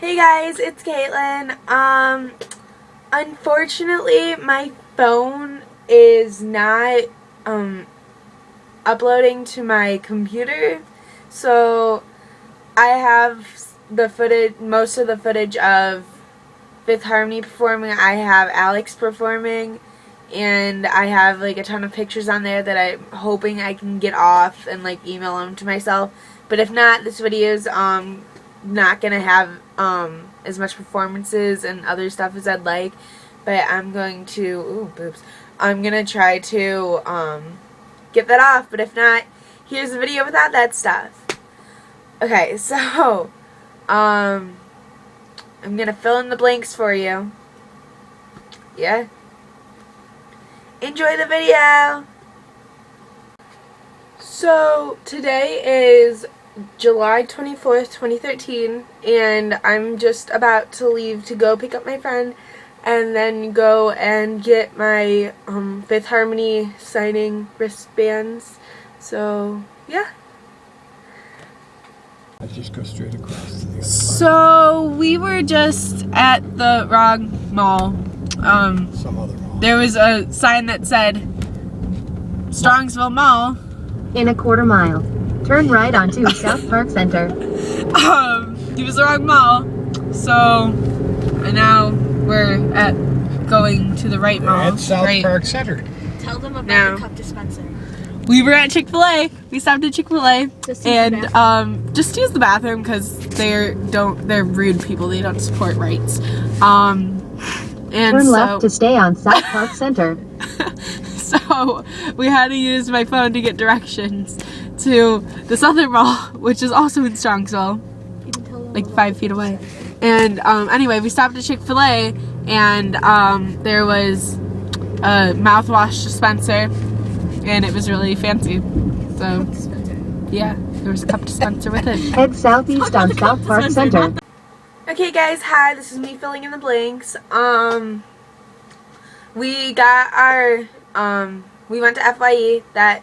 Hey guys, it's Caitlin. Unfortunately, my phone is not uploading to my computer, so I have the footage, most of the footage of Fifth Harmony performing. I have Alex performing, and I have like a ton of pictures on there that I'm hoping I can get off and like email them to myself. But if not, this video's not gonna have as much performances and other stuff as I'd like, but I'm going to I'm gonna try to get that off. But if not, here's a video without that stuff. Okay, so I'm gonna fill in the blanks for you. Yeah, enjoy the video. So today is July 24th, 2013, and I'm just about to leave to go pick up my friend and then go and get my Fifth Harmony signing wristbands. So, yeah. I just go straight across to the other So, we were just at the wrong mall. some other mall. There was a sign that said Strongsville Mall. In a quarter mile, turn right onto South Park Center. It was the wrong mall, so and now we're at going to the right mall. At South right Park Center. Tell them about now. the cup dispenser. We were at Chick-fil-A. We stopped at Chick-fil-A Just use and the just use the bathroom because they're rude people. They don't support rights. And Turn so, left to stay on South Park Center. So we had to use my phone to get directions to this other mall, which is also in Strongsville, like 5 feet away. And anyway, we stopped at Chick-fil-A, and there was a mouthwash dispenser, and it was really fancy. So yeah, there was a cup dispenser with it. Head southeast on South Park Center. Okay guys, hi, this is me filling in the blanks. We got our we went to FYE that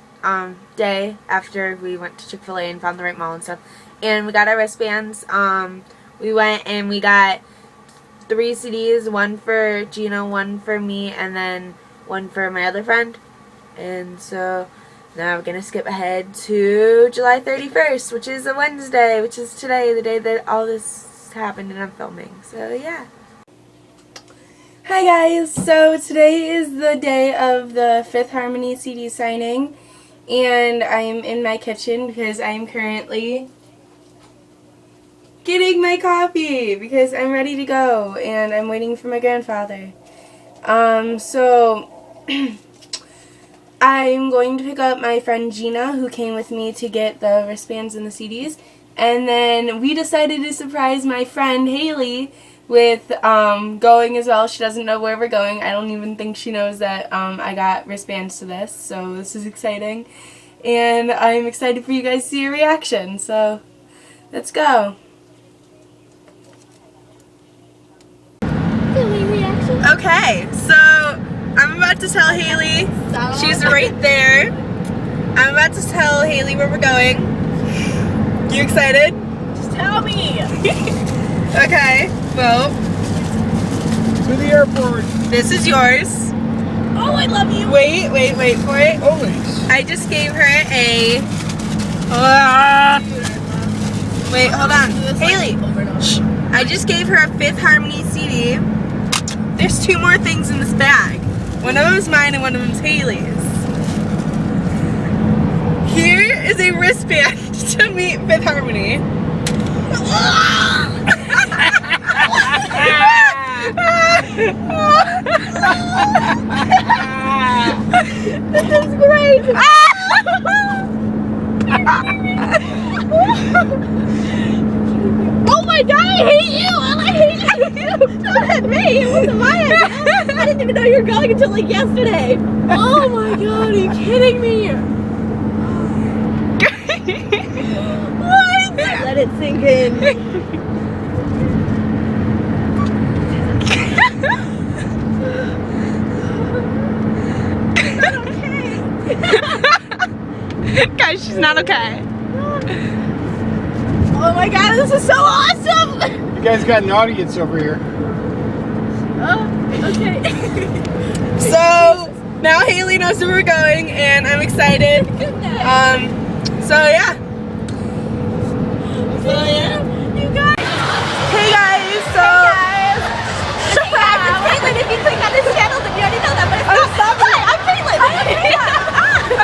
day after we went to Chick-fil-A and found the right mall and stuff, and we got our wristbands. We went and we got 3 CDs, one for Gina, one for me, and then one for my other friend. And so now we're gonna skip ahead to July 31st, which is a Wednesday, which is today, the day that all this happened and I'm filming. So yeah. Hi guys, so today is the day of the Fifth Harmony CD signing, and I'm in my kitchen because I'm currently getting my coffee because I'm ready to go and I'm waiting for my grandfather. So I'm going to pick up my friend Gina, who came with me to get the wristbands and the CDs, and then we decided to surprise my friend Haley with going as well. She doesn't know where we're going. I don't even think she knows that I got wristbands to this, so this is exciting. And I'm excited for you guys to see your reaction, so let's go. Okay, so I'm about to tell Haley, she's right there. I'm about to tell Haley where we're going. You excited? Just tell me. Okay, well, To the airport. this is yours. Oh, I love you. Wait for it. Always. I just gave her a... wait, hold on. Haley, shh. I just gave her a Fifth Harmony CD. There's 2 more things in this bag. One of them's mine and one of them's Haley's. Here is a wristband to meet Fifth Harmony. This is great. Oh my god, I hate you. I hate you. Don't hit me. It wasn't my idea. I didn't even know you were going until like yesterday. Oh my god, are you kidding me? What? Let it sink in. Guys, she's not okay. Oh my god, this is so awesome! You guys got an audience over here. Oh, okay. So now Haley knows where we're going, and I'm excited. So yeah. You guys. Hey guys. So I'm Caitlin. If you click on this channel, then you already know that. But it's not. I'm Caitlin.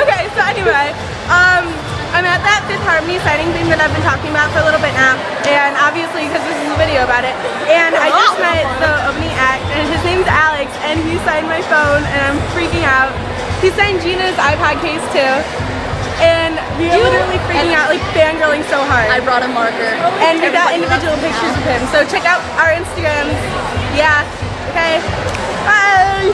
okay. So anyway, I'm at that Fifth Harmony signing thing that I've been talking about for a little bit now, and obviously because this is a video about it. And I just met the opening act, and his name's Alex, and he signed my phone, and I'm freaking out. He signed Gina's iPod case too. And we were literally freaking out, like fangirling so hard. I brought a marker. And we got individual pictures with him. So check out our Instagrams. Yeah. Okay. Bye.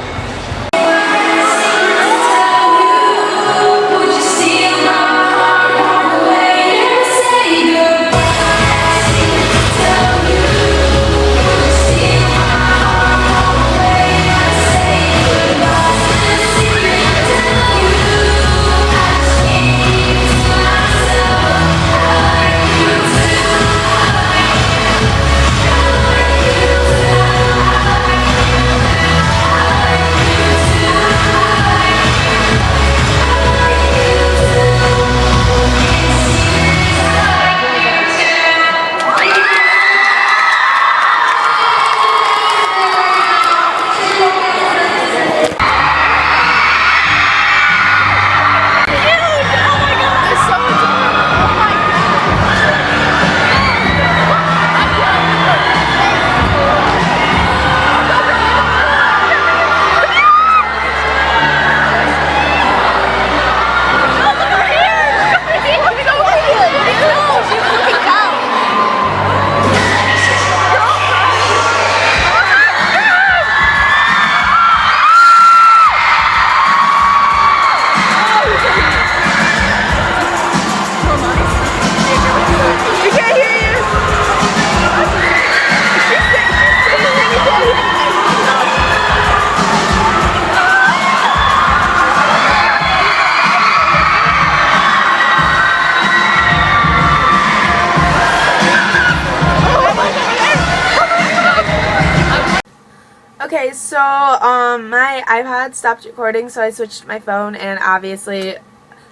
Okay, so my iPod stopped recording, so I switched to my phone, and obviously,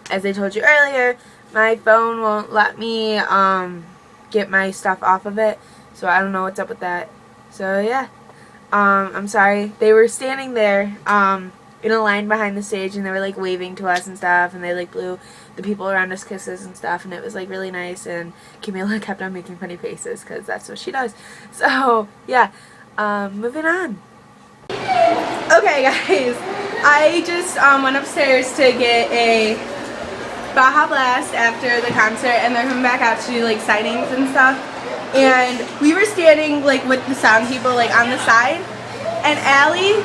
as I told you earlier, my phone won't let me get my stuff off of it, so I don't know what's up with that. So yeah, I'm sorry. They were standing there in a line behind the stage, and they were like waving to us and stuff, and they like blew the people around us kisses and stuff, and it was like really nice, and Camila kept on making funny faces because that's what she does. So yeah, moving on. Okay guys, I just went upstairs to get a Baja Blast after the concert, and they're coming back out to do like signings and stuff, and we were standing like with the sound people like on the side, and Allie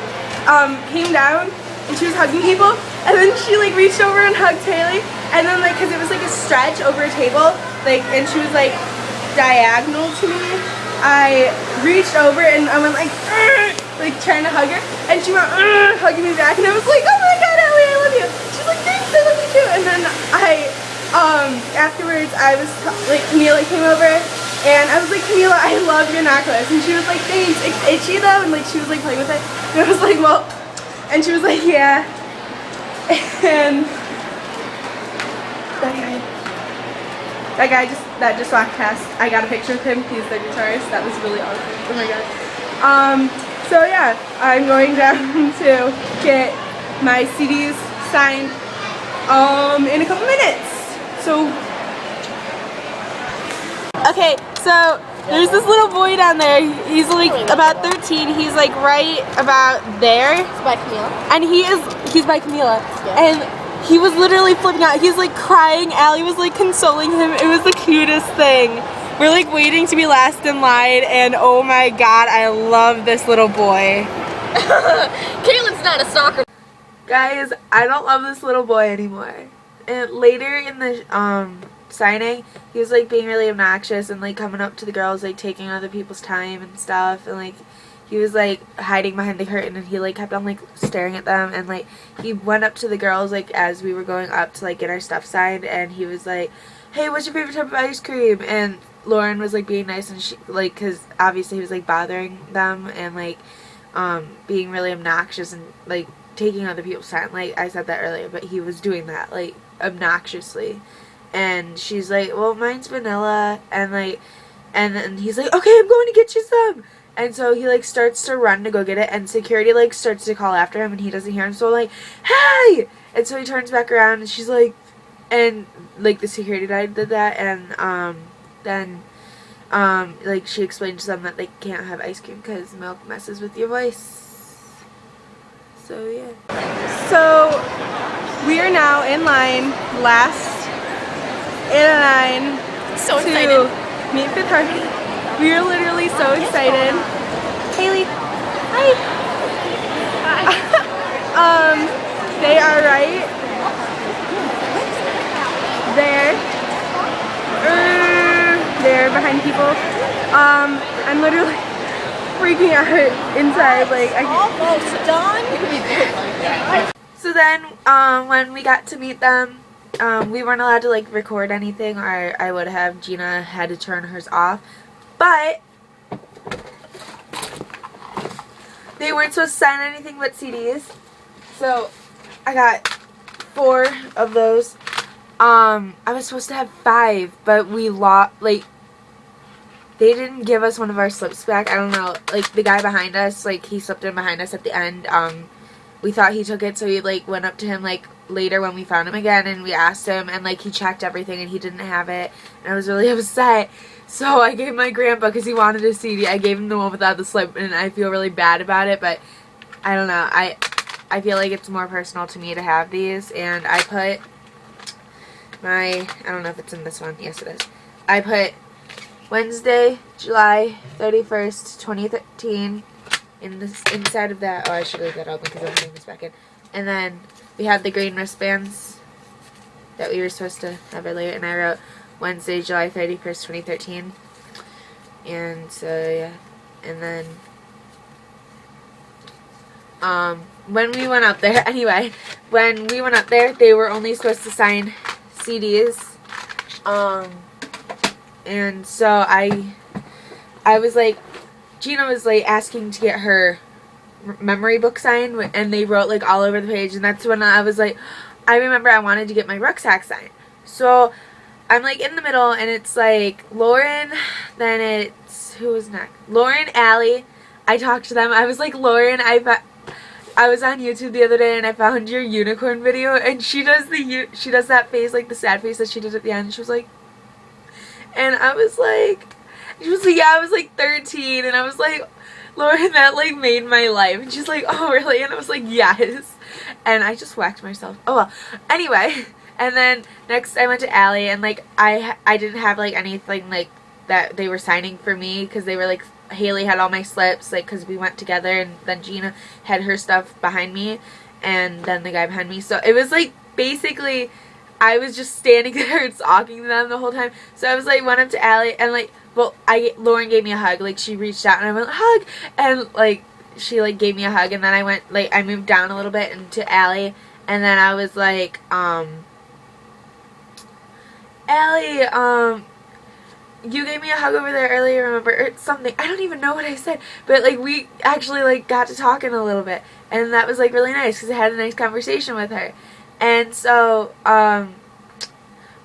came down and she was hugging people, and then she like reached over and hugged Haley, and then like because it was like a stretch over a table, like, and she was like diagonal to me, I reached over and I went like trying to hug her, and she went hugging me back, and I was like, oh my god, Ellie, I love you. She's like, thanks, I love you too. And then I afterwards I was like, Camila came over, and I was like, Camila, I love your necklace, and she was like, thanks, it's itchy though, and like she was like playing with it, and I was like, well, and she was like, yeah. And that guy just walked past. I got a picture with him. He's the guitarist. That was really awesome. Oh my god. So yeah, I'm going down to get my CDs signed in a couple minutes. So okay, so there's this little boy down there. He's like about 13. He's like right about there. It's by Camila. And he's by Camila. Yeah. And he was literally flipping out. He's like crying. Allie was like consoling him. It was the cutest thing. We're like waiting to be last in line, and oh my god, I love this little boy. Caitlin's not a stalker. Guys, I don't love this little boy anymore. And later in the signing, he was like being really obnoxious and like coming up to the girls, like taking other people's time and stuff, and like he was like hiding behind the curtain, and he like kept on like staring at them, and like he went up to the girls like as we were going up to like get our stuff signed, and he was like, hey, what's your favorite type of ice cream? And Lauren was like being nice, and she like, because obviously he was like bothering them and like being really obnoxious and like taking other people's time, like I said that earlier, but he was doing that like obnoxiously. And she's like, well, mine's vanilla, and like, and then he's like, okay, I'm going to get you some. And so he like starts to run to go get it, and security like starts to call after him, and he doesn't hear him, so like, hey! And so he turns back around, and she's like, and like the security guy did that, and then like she explained to them that they can't have ice cream because milk messes with your voice. So yeah. So we are now in line, last in line So to excited. meet Fifth Harmony. We are literally so excited. Haley, hi. They are right there. There behind people. I'm literally freaking out inside. Like Almost done. So then, when we got to meet them, we weren't allowed to like record anything, or I would have. Gina had to turn hers off, but they weren't supposed to sign anything but CDs. So I got 4 of those. I was supposed to have 5, but we lost. Like, they didn't give us one of our slips back. I don't know. Like, the guy behind us, like, he slipped in behind us at the end. We thought he took it, so we like went up to him like later when we found him again, and we asked him, and like he checked everything and he didn't have it, and I was really upset. So I gave my grandpa, because he wanted a CD, I gave him the one without the slip, and I feel really bad about it, but I don't know. I feel like it's more personal to me to have these, and I put my, I don't know if it's in this one. Yes, it is. I put Wednesday, July 31st, 2013 in this inside of that. Oh, I should leave that open because I'm putting this back in. And then we had the green wristbands that we were supposed to have earlier, and I wrote Wednesday, July 31st, 2013. And so yeah, and then when we went up there, anyway, when we went up there, they were only supposed to sign CDs. And so I was like, Gina was like asking to get her memory book signed, and they wrote like all over the page, and that's when I was like, I remember I wanted to get my rucksack signed. So I'm like in the middle, and it's like Lauren, then it's, who was next? Lauren, Allie. I talked to them. I was like, Lauren, I was on YouTube the other day, and I found your unicorn video, and she does that face, like the sad face that she did at the end. She was like, and I was like, she was like, yeah, I was like 13, and I was like, Lauren, that like made my life. And she's like, oh really? And I was like, yes. And I just whacked myself. Oh well. Anyway, and then next I went to Allie, and like I didn't have like anything like that they were signing for me, because they were like, Haley had all my slips, like, because we went together, and then Gina had her stuff behind me, and then the guy behind me. So it was like basically I was just standing there talking to them the whole time. So I was like, went up to Allie, and like, well, Lauren gave me a hug. Like, she reached out, and I went, hug, and like she like gave me a hug, and then I went, like, I moved down a little bit into Allie, and then I was like, Allie, you gave me a hug over there earlier, remember, or something. I don't even know what I said, but like we actually like got to talking a little bit, and that was like really nice, because I had a nice conversation with her. And so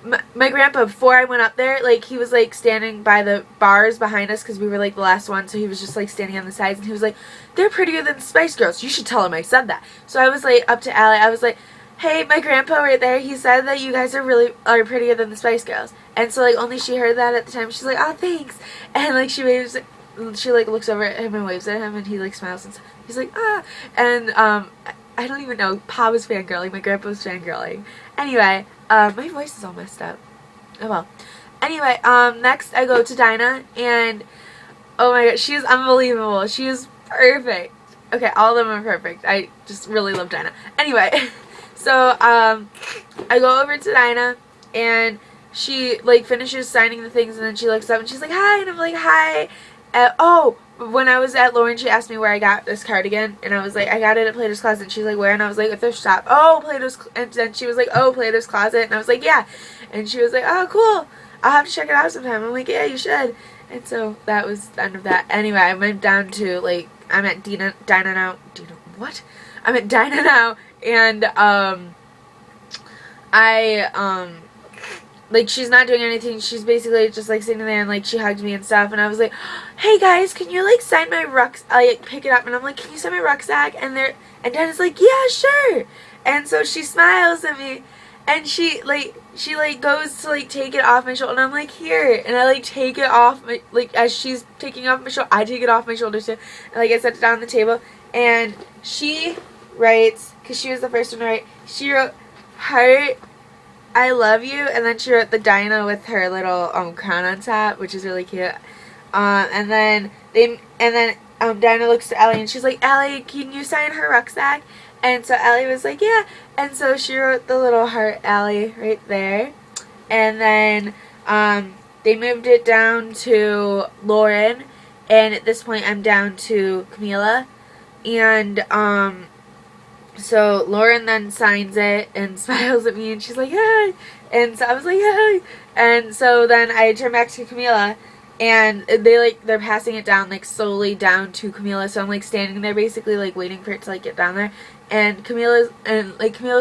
my grandpa, before I went up there, like, he was like standing by the bars behind us, because we were like the last one, so he was just like standing on the sides, and he was like, they're prettier than the Spice Girls, you should tell him I said that. So I was like up to Allie, I was like, hey, my grandpa right there, he said that you guys are prettier than the Spice Girls. And so like only she heard that at the time. She's like, oh, thanks. And like she like looks over at him and waves at him, and he like smiles, and he's like, ah. And I don't even know, Pa was fangirling, my grandpa was fangirling. Anyway, my voice is all messed up. Oh well. Anyway, next I go to Dinah, and oh my god, she is unbelievable. She is perfect. Okay, all of them are perfect. I just really love Dinah. Anyway, so I go over to Dinah, and she like finishes signing the things, and then she looks up and she's like, hi, and I'm like, hi. Oh, when I was at Lauren, she asked me where I got this cardigan, and I was like, I got it at Plato's Closet. And she's like, where? And I was like, at thrift shop. Oh, Plato's. And then she was like, oh, Plato's Closet. And I was like, yeah. And she was like, oh, cool. I'll have to check it out sometime. I'm like, yeah, you should. And so that was the end of that. Anyway, I went down to, like, I'm at Dinah now. What? I'm at Dinah now, and, like, she's not doing anything. She's basically just, like, sitting there, and, like, she hugged me and stuff, and I was like, hey, guys, can you, like, sign my rucksack? I, like, pick it up, and I'm like, can you sign my rucksack? And Dinah's like, yeah, sure. And so she smiles at me, and she goes to, like, take it off my shoulder, and I'm like, here, and I, like, take it off, like, as she's taking off my shoulder, I take it off my shoulders, too, and, like, I set it down on the table, and she writes, because she was the first one to write, she wrote, heart, I love you, and then she wrote the Dinah with her little, crown on top, which is really cute, and then Dinah looks to Ellie, and she's like, Ellie, can you sign her rucksack? And so Ellie was like, yeah. And so she wrote the little heart Ellie right there. And then they moved it down to Lauren. And at this point I'm down to Camila. And so Lauren then signs it and smiles at me and she's like, hey. And so I was like, hey. And so then I turn back to Camila. And they're passing it down, like, slowly down to Camila. So I'm, like, standing there basically, like, waiting for it to, like, get down there. And Camila's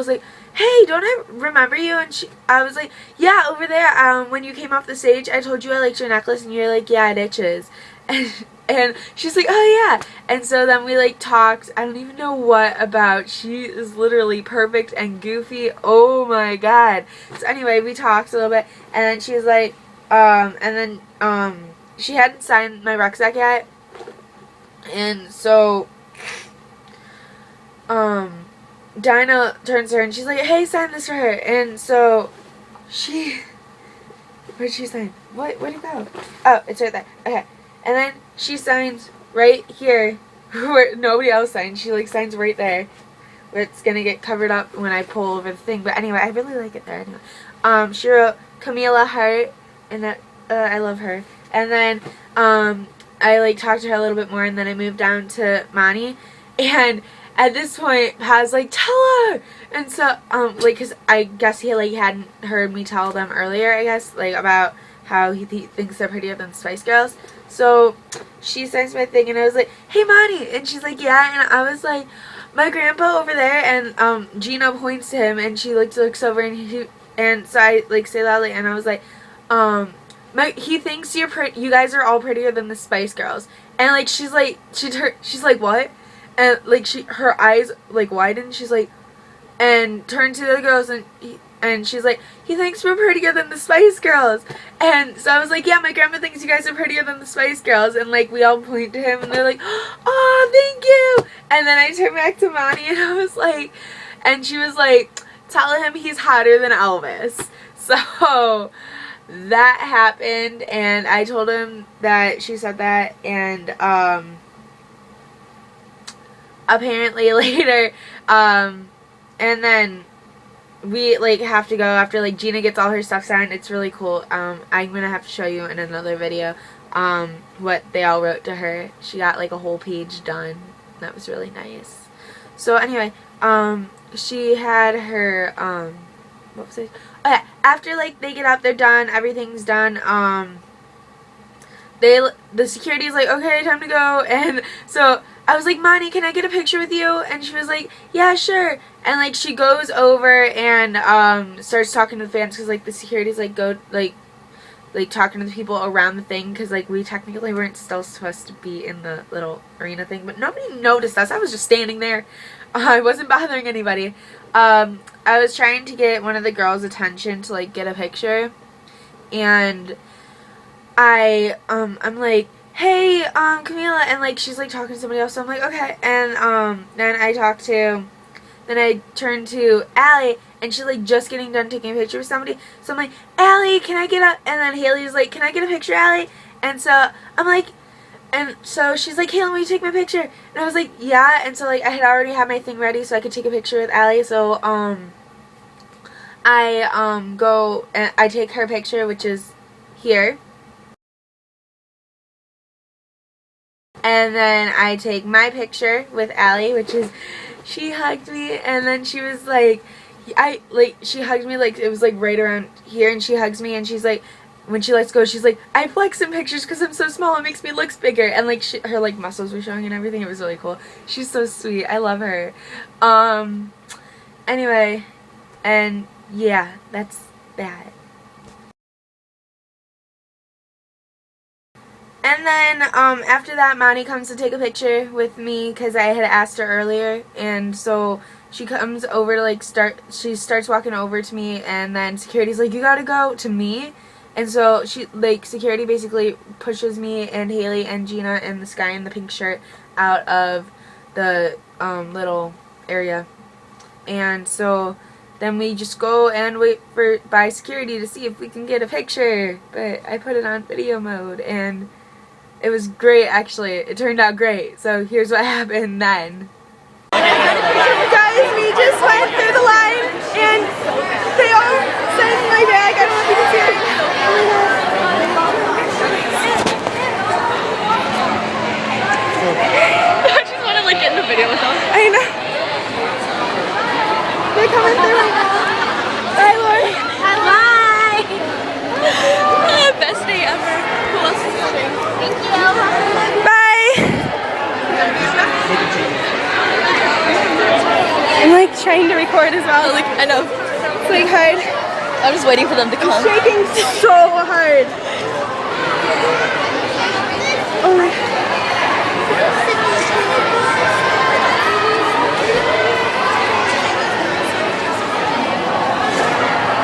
like, hey, don't I remember you? And I was like, yeah, over there, when you came off the stage, I told you I liked your necklace. And you're like, yeah, it itches. And she's like, oh, yeah. And so then we, like, talked. I don't even know what about. She is literally perfect and goofy. Oh, my God. So anyway, we talked a little bit. And then she was like, she hadn't signed my rucksack yet, and so, Dinah turns to her and she's like, hey, sign this for her, and so, where'd she sign? Where'd it go? Oh, it's right there, okay, and then she signs right here, where nobody else signs, she, like, signs right there, where it's gonna get covered up when I pull over the thing, but anyway, I really like it there, anyway, she wrote, Camila Hart, and that, I love her. And then, I, like, talked to her a little bit more, and then I moved down to Monty, and at this point, Paz, like, tell her! And so, like, because I guess he, like, hadn't heard me tell them earlier, I guess, like, about how he thinks they're prettier than Spice Girls. So, she signs my thing, and I was like, hey, Monty! And she's like, yeah, and I was like, my grandpa over there, and, Gina points to him, and she, like, looks over, and so I, like, say loudly, and I was like, he thinks you guys are all prettier than the Spice Girls. And, like, she's like, she's like, what? And, like, her eyes, like, widen. She's like, and turned to the girls, and she's like, he thinks we're prettier than the Spice Girls. And so I was like, yeah, my grandma thinks you guys are prettier than the Spice Girls. And, like, we all point to him, and they're like, oh, thank you. And then I turned back to Monty, and I was like, and she was like, tell him he's hotter than Elvis. So that happened, and I told him that she said that, and apparently later, and then we, like, have to go after, like, Gina gets all her stuff signed. It's really cool. I'm gonna have to show you in another video what they all wrote to her. She got, like, a whole page done. That was really nice. So anyway, she had her what was it? Oh yeah, after, like, they get up, they're done, everything's done, the security's like, okay, time to go, and so I was like, Monty, can I get a picture with you? And she was like, yeah, sure, and, like, she goes over and, starts talking to the fans, because, like, the security's, like, talking to the people around the thing, because, like, we technically weren't still supposed to be in the little arena thing, but nobody noticed us. I was just standing there. I wasn't bothering anybody. I was trying to get one of the girls' attention to, like, get a picture, and I'm like, hey, Camila, and, like, she's, like, talking to somebody else, so I'm like, okay, and, then I turned to Allie, and she's, like, just getting done taking a picture with somebody, so I'm like, Allie, can I get up, and then Haley's like, can I get a picture, Allie, and so I'm like, and so she's like, hey, let me take my picture, and I was like, yeah, and so, like, I had already had my thing ready so I could take a picture with Allie, so, I, go, and I take her picture, which is here, and then I take my picture with Allie, which is, she hugged me, and then she was like, she hugged me, like, it was, like, right around here, and she hugs me, and she's like, when she lets go, she's like, I flex in pictures because I'm so small, it makes me look bigger, and like her like muscles were showing and everything. It was really cool. She's so sweet. I love her. Anyway, and yeah, that's that. And then after that, Monty comes to take a picture with me because I had asked her earlier, and so she comes over to like she starts walking over to me, and then security's like, you gotta go, to me. And so she like security basically pushes me and Haley and Gina and this guy in the pink shirt out of the little area. And so then we just go and wait by security to see if we can get a picture. But I put it on video mode, and it was great, actually. It turned out great. So here's what happened then. Guys, we just went through the line and they all sent my bag. I don't know if you can see it. I just want to like get in the video with them. I know. They're coming through right now. Bye, Lori. Bye. Best day ever. Who else is coming? Thank you. Bye. I'm like trying to record as well. Like I know. It's like hard. I'm just waiting for them to come. I'm shaking so hard. Oh my God.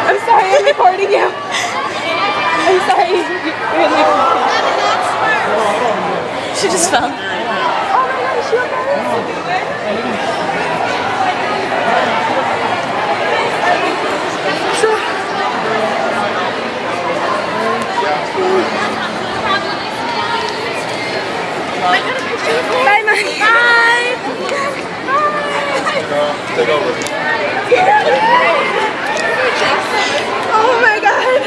I'm sorry, I'm recording you. I'm sorry. She just fell. Oh my God, is she okay? Bye, Monty. Bye. Take over. Oh my God.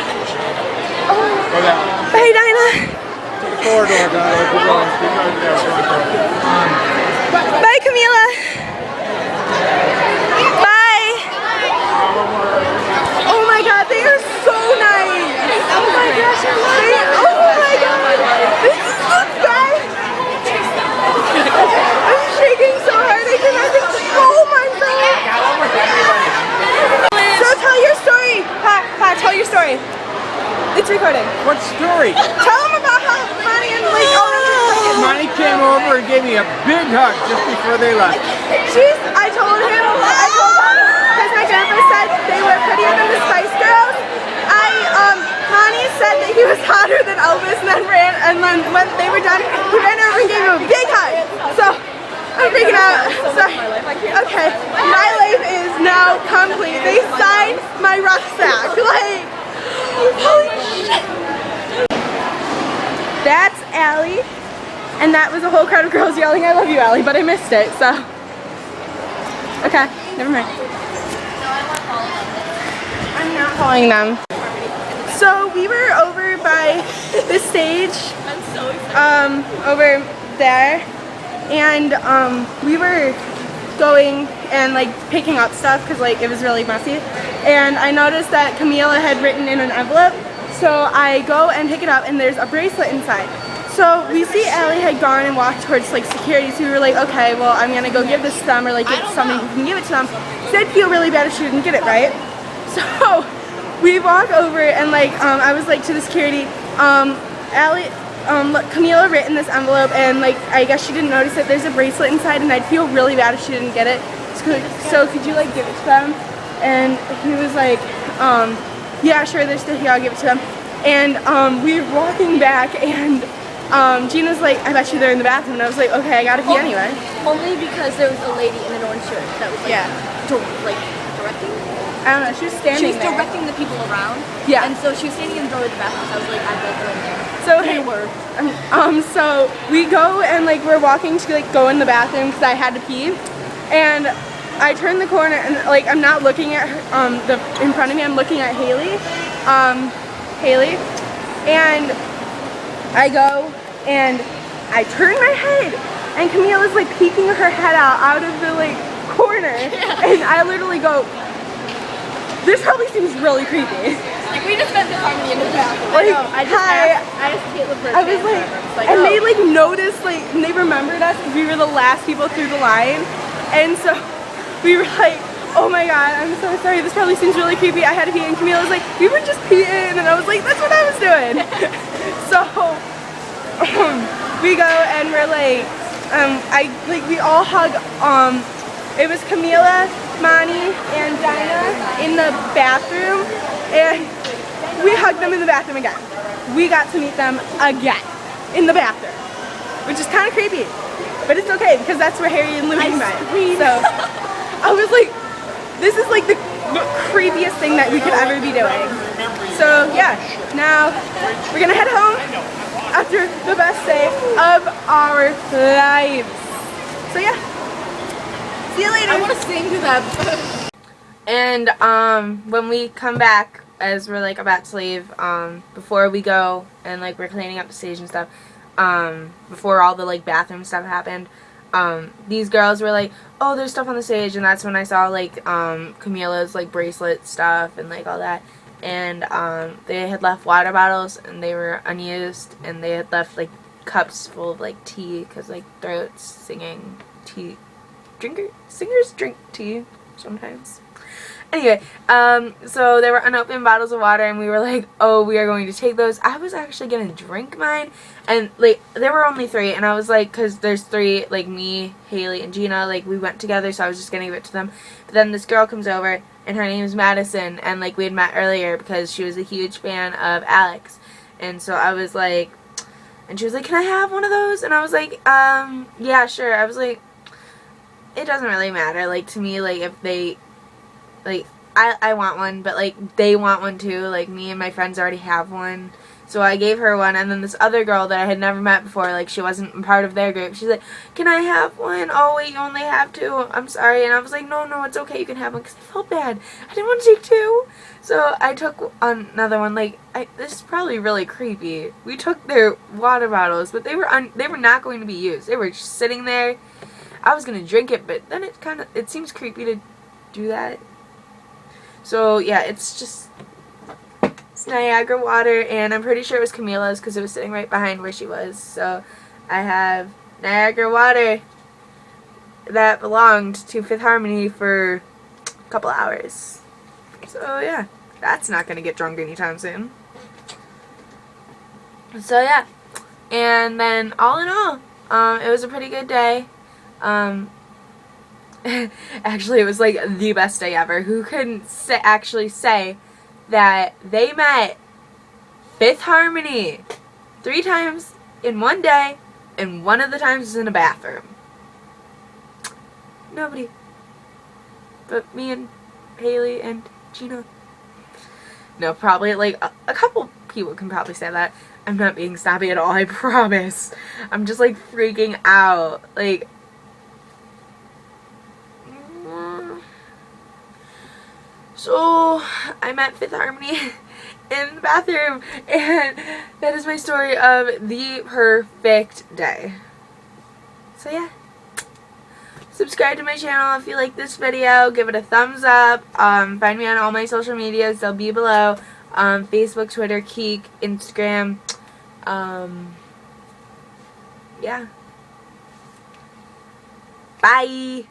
Go down. Bye, Dinah. To the corridor, guys. Keep going. Keep going. Bye, Camila. Bye. Oh my God, they are so nice. Oh my gosh, I love it. Oh my God. This is so bad. I'm shaking so hard. I cannot control myself. So tell your story. Pa, tell your story. It's recording. What story? Tell them about how Monty and like Monty came over and gave me a big hug just before they left. I told him, because my grandpa said they were prettier than the Spice Girls. Monty said that he was hotter than Elvis, and then when they were done, he ran over and gave him a big hug. So, I'm freaking out. Sorry. Okay, my life is now complete. They signed my rucksack. Like, holy shit. That's Allie. And that was a whole crowd of girls yelling, I love you, Allie, but I missed it, so. Okay, never mind. I'm not following them. So we were over by the stage, over there, and we were going and like picking up stuff because like it was really messy. And I noticed that Camila had written in an envelope, so I go and pick it up and there's a bracelet inside. So we see Allie had gone and walked towards like security, so we were like, okay, well I'm gonna go give this to them or like get somebody who can give it to them. So I'd feel really bad if she didn't get it, right? So we walk over and like I was like to the security, Camila written this envelope and like I guess she didn't notice that there's a bracelet inside and I'd feel really bad if she didn't get it. So could you like give it to them? And he was like, yeah, sure, they're still here, I'll give it to them. And we were walking back and Gina's like, I bet you they're in the bathroom, and I was like, okay, I gotta pee anyway. Only because there was a lady in an orange shirt that was like, directing? I don't know, she was standing She was there. directing the people around. Yeah. And so she was standing in the door of the bathroom, so I was like, I bet they're in there. So so we go and like we're walking to like go in the bathroom because I had to pee, and I turn the corner and like I'm not looking at her, in front of me, I'm looking at Haley, and I go and I turn my head and Camila's like peeking her head out of the like corner, and I literally go, this probably seems really creepy. Like, we just spent the time in the bathroom. Like, I just Caitlin for a I was transfer. like, I'm just like, and oh. they like noticed, like, and they remembered us because we were the last people through the line, and so we were like, oh my god, I'm so sorry, this probably seems really creepy, I had to pee, and Camille was like, we were just peeing, and I was like, that's what I was doing. So we go and we're like, we all hug, it was Camila, Mani, and Dinah in the bathroom, and we hugged them in the bathroom again. We got to meet them again in the bathroom, which is kind of creepy, but it's okay because that's where Harry and Louie met. So I was like, this is like the creepiest thing that we could ever be doing. So yeah, now we're gonna head home after the best day of our lives. So yeah, see you later. I want to sing to them. And when we come back, as we're like about to leave, before we go and like we're cleaning up the stage and stuff, before all the like bathroom stuff happened, these girls were like, oh, there's stuff on the stage, and that's when I saw like Camila's like bracelet stuff and like all that, and they had left water bottles and they were unused, and they had left like cups full of like tea, because like throats singing tea, singers drink tea sometimes. Anyway, so there were unopened bottles of water, and we were like, oh, we are going to take those. I was actually going to drink mine, and, like, there were only 3, and I was like, because there's 3, like, me, Haley, and Gina, like, we went together, so I was just going to give it to them. But then this girl comes over, and her name is Madison, and, like, we had met earlier because she was a huge fan of Alex, and so I was like, and she was like, can I have one of those? And I was like, yeah, sure. I was like, it doesn't really matter, like, to me, like, if they... like, I want one, but, like, they want one too. Like, me and my friends already have one. So I gave her one, and then this other girl that I had never met before, like, she wasn't a part of their group, she's like, can I have one? Oh, wait, you only have 2. I'm sorry. And I was like, no, it's okay, you can have one, because I felt bad. I didn't want to take 2. So I took another one. Like, this is probably really creepy. We took their water bottles, but they were not going to be used. They were just sitting there. I was going to drink it, but then it seems creepy to do that. So, yeah, it's Niagara water, and I'm pretty sure it was Camila's because it was sitting right behind where she was. So, I have Niagara water that belonged to Fifth Harmony for a couple hours. So, yeah, that's not going to get drunk anytime soon. So, yeah, and then all in all, it was a pretty good day. Actually, it was like the best day ever. Who couldn't actually say that they met Fifth Harmony 3 times in one day, and one of the times was in a bathroom? Nobody. But me and Haley and Gina. No, probably like a couple people can probably say that. I'm not being snobby at all, I promise. I'm just like freaking out. Like, so, I met Fifth Harmony in the bathroom, and that is my story of the perfect day. So, yeah. Subscribe to my channel if you like this video. Give it a thumbs up. Find me on all my social medias. They'll be below. Facebook, Twitter, Keek, Instagram. Yeah. Bye!